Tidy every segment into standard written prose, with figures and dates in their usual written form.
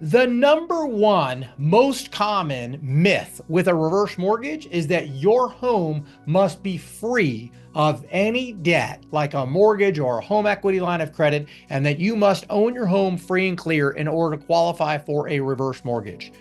The number one most common myth with a reverse mortgage is that your home must be free of any debt, like a mortgage or a home equity line of credit, and that you must own your home free and clear in order to qualify for a reverse mortgage.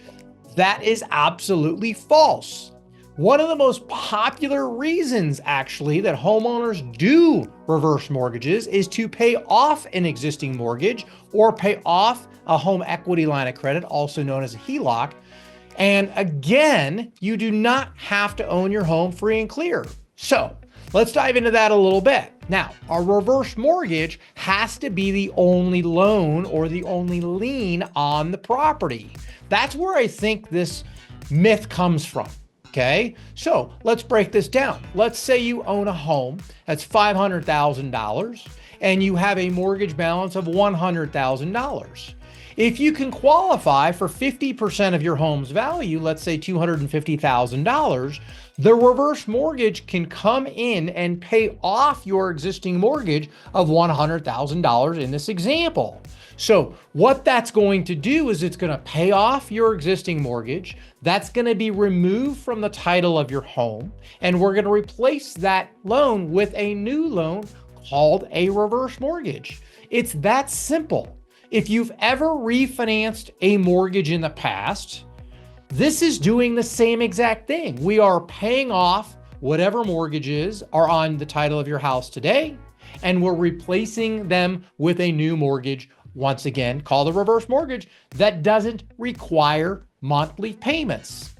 That is absolutely false. One of the most popular reasons, actually, that homeowners do reverse mortgages is to pay off an existing mortgage or pay off a home equity line of credit, also known as a HELOC. And again, you do not have to own your home free and clear. So let's dive into that a little bit. Now, a reverse mortgage has to be the only loan or the only lien on the property. That's where I think this myth comes from. Okay, so let's break this down. Let's say you own a home that's $500,000 and you have a mortgage balance of $100,000. If you can qualify for 50% of your home's value, let's say $250,000, the reverse mortgage can come in and pay off your existing mortgage of $100,000 in this example. So what that's going to do is it's going to pay off your existing mortgage. That's going to be removed from the title of your home, and we're going to replace that loan with a new loan called a reverse mortgage. It's that simple. If you've ever refinanced a mortgage in the past, this is doing the same exact thing. We are paying off whatever mortgages are on the title of your house today, and we're replacing them with a new mortgage, once again, called a reverse mortgage, that doesn't require monthly payments.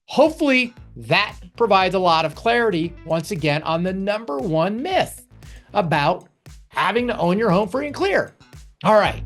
Hopefully that provides a lot of clarity, once again, on the number one myth about having to own your home free and clear. All right,